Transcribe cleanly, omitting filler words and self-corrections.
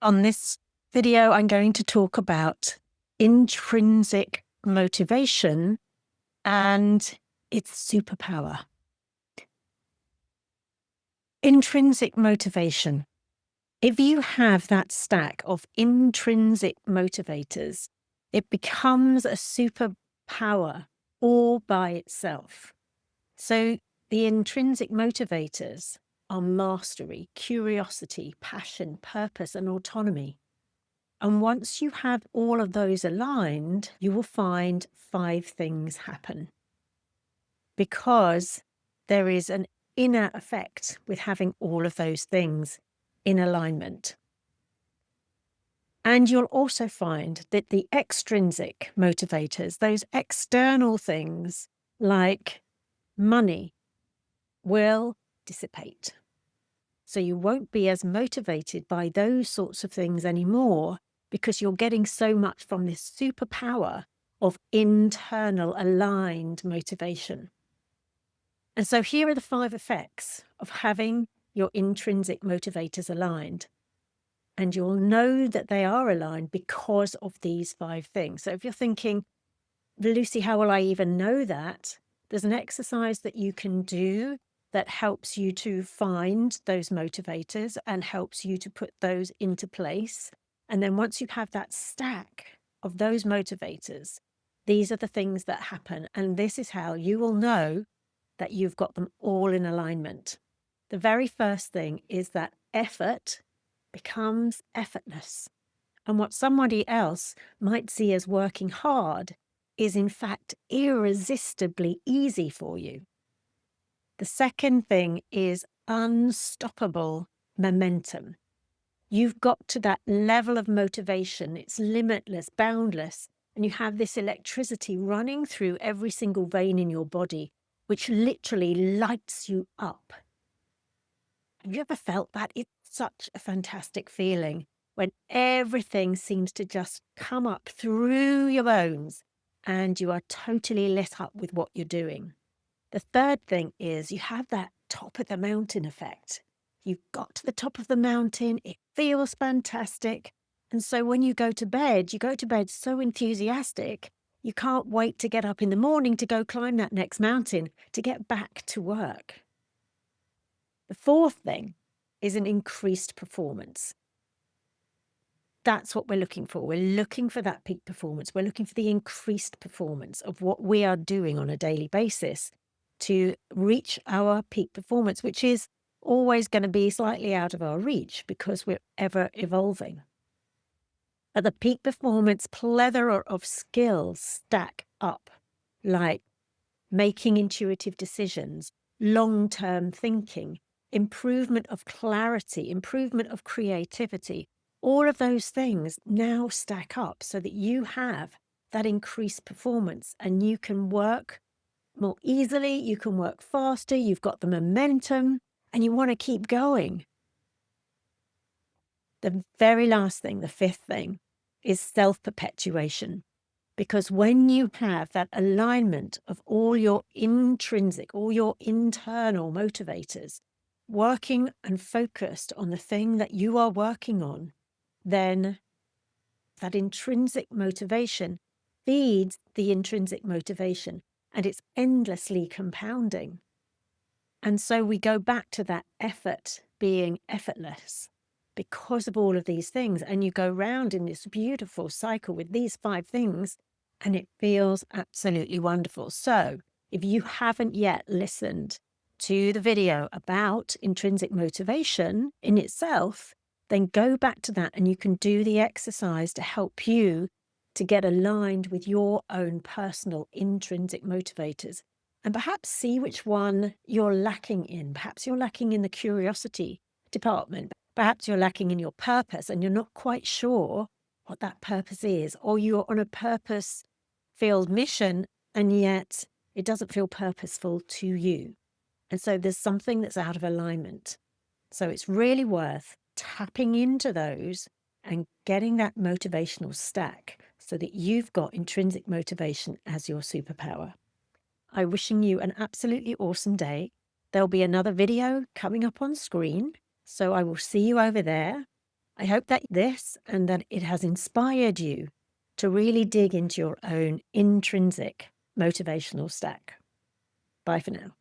On this video, I'm going to talk about intrinsic motivation and its superpower. Intrinsic motivation. If you have that stack of intrinsic motivators, it becomes a superpower all by itself. So the intrinsic motivators are mastery, curiosity, passion, purpose, and autonomy. And once you have all of those aligned, you will find 5 things happen. Because there is an inner effect with having all of those things in alignment. And you'll also find that the extrinsic motivators, those external things like money, will dissipate. So you won't be as motivated by those sorts of things anymore, because you're getting so much from this superpower of internal aligned motivation. And so here are the 5 effects of having your intrinsic motivators aligned. And you'll know that they are aligned because of these 5 things. So if you're thinking, Lucy, how will I even know that? There's an exercise that you can do that helps you to find those motivators and helps you to put those into place. And then once you have that stack of those motivators, these are the things that happen. And this is how you will know that you've got them all in alignment. The very first thing is that effort becomes effortless. And what somebody else might see as working hard is in fact irresistibly easy for you. The second thing is unstoppable momentum. You've got to that level of motivation. It's limitless, boundless, and you have this electricity running through every single vein in your body, which literally lights you up. Have you ever felt that? It's such a fantastic feeling when everything seems to just come up through your bones and you are totally lit up with what you're doing. The third thing is you have that top of the mountain effect. You've got to the top of the mountain, it feels fantastic. And so when you go to bed so enthusiastic, you can't wait to get up in the morning to go climb that next mountain to get back to work. The fourth thing is an increased performance. That's what we're looking for. We're looking for that peak performance. We're looking for the increased performance of what we are doing on a daily basis to reach our peak performance, which is always going to be slightly out of our reach because we're ever evolving. At the peak performance, plethora of skills stack up, like making intuitive decisions, long-term thinking, improvement of clarity, improvement of creativity. All of those things now stack up so that you have that increased performance and you can work more easily, you can work faster, you've got the momentum, and you want to keep going. The very last thing, the fifth thing, is self-perpetuation. Because when you have that alignment of all your intrinsic, all your internal motivators, working and focused on the thing that you are working on, then that intrinsic motivation feeds the intrinsic motivation, and it's endlessly compounding. And so we go back to that effort being effortless because of all of these things. And you go round in this beautiful cycle with these 5 things, and it feels absolutely wonderful. So if you haven't yet listened to the video about intrinsic motivation in itself, then go back to that and you can do the exercise to help you to get aligned with your own personal intrinsic motivators. And perhaps see which one you're lacking in. Perhaps you're lacking in the curiosity department. Perhaps you're lacking in your purpose and you're not quite sure what that purpose is. Or you're on a purpose-filled mission and yet it doesn't feel purposeful to you. And so there's something that's out of alignment. So it's really worth tapping into those and getting that motivational stack so that you've got intrinsic motivation as your superpower. I'm wishing you an absolutely awesome day. There'll be another video coming up on screen, so I will see you over there. I hope that this and that it has inspired you to really dig into your own intrinsic motivational stack. Bye for now.